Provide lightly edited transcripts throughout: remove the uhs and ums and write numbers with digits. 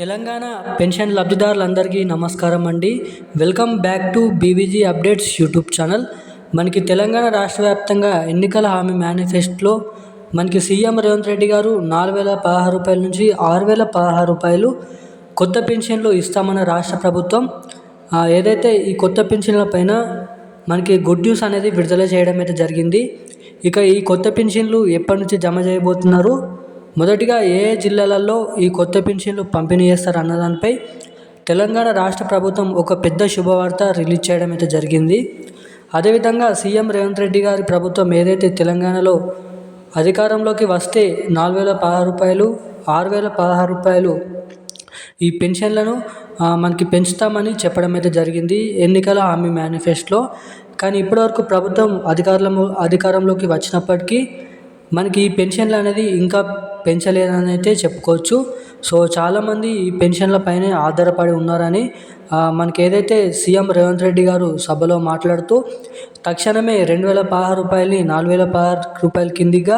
Telangana pension లబ్ధిదారులందరికీ నమస్కారం అండి. Welcome back to BVG updates YouTube channel. మనకి తెలంగాణ రాష్ట్ర వ్యాప్తంగా ఎన్నికల హామీ మేనిఫెస్టోలో మనకి సీఎం రేవంత్ రెడ్డి గారు 4,016 రూపాయల నుంచి 6,016 రూపాయలు కొత్త పెన్షన్లు ఇస్తామన్న రాష్ట్ర ప్రభుత్వం ఏదైతే ఈ కొత్త పెన్షన్ల పైన మనకి గుడ్ న్యూస్ అనేది విడుదల చేయడం అయితే జరిగింది. ఇక ఈ కొత్త పెన్షన్లు ఎప్పటి నుంచి జమ చేయబోతున్నారు, మొదటిగా ఏ జిల్లాలలో ఈ కొత్త పెన్షన్లు పంపిణీ చేస్తారు అన్న దానిపై తెలంగాణ రాష్ట్ర ప్రభుత్వం ఒక పెద్ద శుభవార్త రిలీజ్ చేయడం అయితే జరిగింది. అదేవిధంగా సీఎం రేవంత్ రెడ్డి గారి ప్రభుత్వం ఏదైతే తెలంగాణలో అధికారంలోకి వస్తే 4,016 రూపాయలు 6,016 రూపాయలు ఈ పెన్షన్లను మనకి పెంచుతామని చెప్పడం అయితే జరిగింది ఎన్నికల హామీ మేనిఫెస్టోలో. కానీ ఇప్పటివరకు ప్రభుత్వం అధికారంలోకి వచ్చినప్పటికీ మనకి ఈ పెన్షన్లు అనేది ఇంకా పెంచలేదని అయితే చెప్పుకోవచ్చు. సో చాలామంది ఈ పెన్షన్ల పైనే ఆధారపడి ఉన్నారని మనకి ఏదైతే సీఎం రేవంత్ రెడ్డి గారు సభలో మాట్లాడుతూ తక్షణమే 2,016 రూపాయలని 4,016 రూపాయల కిందిగా,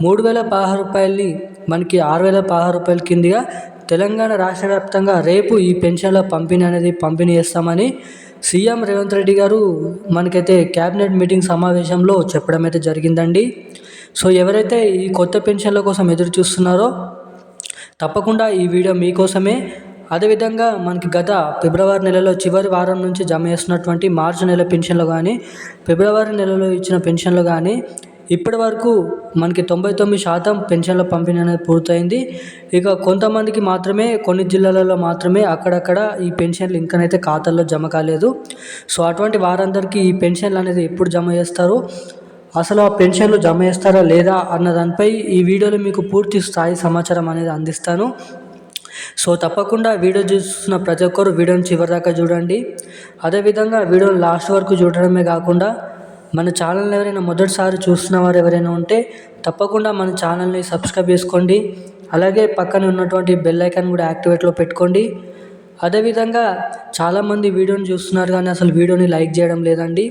3,016 రూపాయలని మనకి 6,016 రూపాయల కిందిగా తెలంగాణ రాష్ట్ర వ్యాప్తంగా రేపు ఈ పెన్షన్ల పంపిణీ చేస్తామని సీఎం రేవంత్ రెడ్డి గారు మనకైతే క్యాబినెట్ మీటింగ్ సమావేశంలో చెప్పడం అయితే జరిగిందండి. సో ఎవరైతే ఈ కొత్త పెన్షన్ల కోసం ఎదురు చూస్తున్నారో తప్పకుండా ఈ వీడియో మీకోసమే. అదేవిధంగా మనకి గత ఫిబ్రవరి నెలలో చివరి వారం నుంచి జమ చేస్తున్నటువంటి మార్చి నెల పెన్షన్లు కానీ, ఫిబ్రవరి నెలలో ఇచ్చిన పెన్షన్లు కానీ ఇప్పటి వరకు మనకి 99% పెన్షన్ల పంపిణీ అనేది పూర్తయింది. ఇక కొంతమందికి మాత్రమే, కొన్ని జిల్లాలలో మాత్రమే అక్కడక్కడ ఈ పెన్షన్లు ఇంకనైతే ఖాతాల్లో జమ కాలేదు. సో అటువంటి వారందరికీ ఈ పెన్షన్లు అనేది ఎప్పుడు జమ చేస్తారు, అసలు ఆ పెన్షన్లు జమ చేస్తారా లేదా అన్న దానిపై ఈ వీడియోలో మీకు పూర్తి స్థాయి సమాచారం అనేది అందిస్తాను. సో తప్పకుండా వీడియో చూస్తున్న ప్రతి ఒక్కరు వీడియోని చివరిదాకా చూడండి. అదేవిధంగా వీడియోని లాస్ట్ వరకు చూడడమే కాకుండా మన ఛానల్ని ఎవరైనా మొదటిసారి చూస్తున్న వారు ఎవరైనా ఉంటే తప్పకుండా మన ఛానల్ని సబ్స్క్రైబ్ చేసుకోండి. అలాగే పక్కన ఉన్నటువంటి బెల్ ఐకాన్ కూడా యాక్టివేట్లో పెట్టుకోండి. అదేవిధంగా చాలామంది వీడియోని చూస్తున్నారు కానీ అసలు వీడియోని లైక్ చేయడం లేదండి.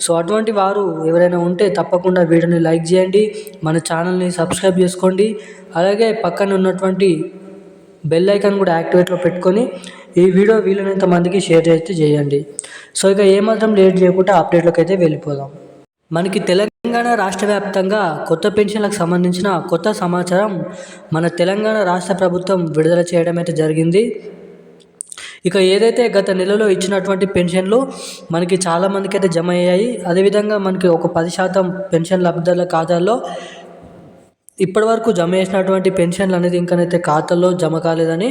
సో అటువంటి వారు ఎవరైనా ఉంటే తప్పకుండా వీడియోని లైక్ చేయండి, మన ఛానల్ని సబ్స్క్రైబ్ చేసుకోండి. అలాగే పక్కన ఉన్నటువంటి బెల్ ఐకాన్ కూడా యాక్టివేట్లో పెట్టుకొని ఈ వీడియో వీలైనంత మందికి షేర్ అయితే చేయండి. సో ఇక ఏమాత్రం లేట్ చేయకుండా అప్డేట్లోకి అయితే వెళ్ళిపోదాం. మనకి తెలంగాణ రాష్ట్ర వ్యాప్తంగా కొత్త పెన్షన్లకు సంబంధించిన కొత్త సమాచారం మన తెలంగాణ రాష్ట్ర ప్రభుత్వం విడుదల చేయడం అయితే జరిగింది. ఇక ఏదైతే గత నెలలో ఇచ్చినటువంటి పెన్షన్లు మనకి చాలామందికి అయితే జమ అయ్యాయి. అదేవిధంగా మనకి ఒక 10% పెన్షన్ లబ్ధిదారుల ఖాతాల్లో ఇప్పటివరకు జమ చేసినటువంటి పెన్షన్లు అనేది ఇంకనైతే ఖాతాల్లో జమ కాలేదని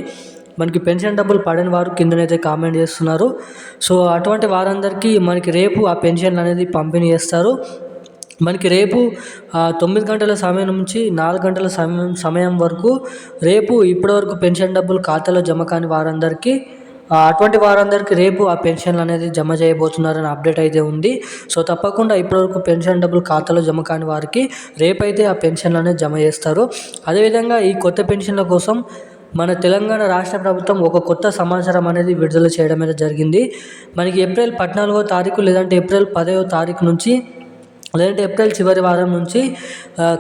మనకి పెన్షన్ డబ్బులు పడని వారు కిందనైతే కామెంట్ చేస్తున్నారు. సో అటువంటి వారందరికీ మనకి రేపు ఆ పెన్షన్లు అనేది పంపిణీ చేస్తారు. మనకి రేపు 9 గంటల సమయం నుంచి 4 గంటల సమయం వరకు రేపు ఇప్పటివరకు పెన్షన్ డబ్బులు ఖాతాలో జమ కాని వారందరికీ అటువంటి వారందరికీ రేపు ఆ పెన్షన్లు అనేది జమ చేయబోతున్నారని అప్డేట్ అయితే ఉంది. సో తప్పకుండా ఇప్పటివరకు పెన్షన్ డబ్బులు ఖాతాలో జమ కాని వారికి రేపైతే ఆ పెన్షన్లు అనేది జమ చేస్తారు. అదేవిధంగా ఈ కొత్త పెన్షన్ల కోసం మన తెలంగాణ రాష్ట్ర ప్రభుత్వం ఒక కొత్త సమాచారం అనేది విడుదల చేయడం అనేది జరిగింది. మనకి ఏప్రిల్ 14వ తారీఖు లేదంటే ఏప్రిల్ 10వ తారీఖు నుంచి లేదంటే ఏప్రిల్ చివరి వారం నుంచి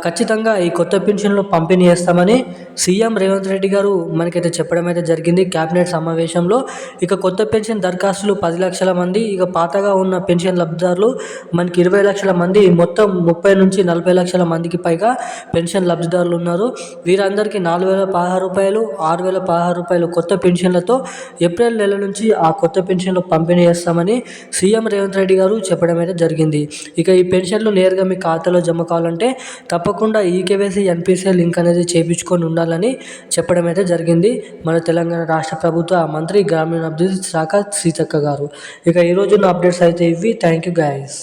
ఖచ్చితంగా ఈ కొత్త పెన్షన్లు పంపిణీ చేస్తామని సీఎం రేవంత్ రెడ్డి గారు మనకైతే చెప్పడం అయితే జరిగింది క్యాబినెట్ సమావేశంలో. ఇక కొత్త పెన్షన్ దరఖాస్తులు 10 లక్షల మంది, ఇక పాతగా ఉన్న పెన్షన్ లబ్ధిదారులు మనకి 20 లక్షల మంది, మొత్తం 30 నుంచి 40 లక్షల మందికి పైగా పెన్షన్ లబ్ధిదారులు ఉన్నారు. వీరందరికీ 4,016 రూపాయలు 6,016 రూపాయలు కొత్త పెన్షన్లతో ఏప్రిల్ నెల నుంచి ఆ కొత్త పెన్షన్లు పంపిణీ చేస్తామని సీఎం రేవంత్ రెడ్డి గారు చెప్పడం అయితే జరిగింది. ఇక ఈ పెన్షన్లు నేరుగా మీ ఖాతాలో జమ కావాలంటే తప్పకుండా ఈకేవైసీ ఎన్పిసిఐ లింక్ అనేది చేయించుకొని ఉండాలని చెప్పడం అయితే జరిగింది మన తెలంగాణ రాష్ట్ర ప్రభుత్వ మంత్రి గ్రామీణాభివృద్ధి శాఖ సీతక్క గారు. ఇక ఈరోజు నా అప్డేట్స్ అయితే ఇవి. Thank you guys.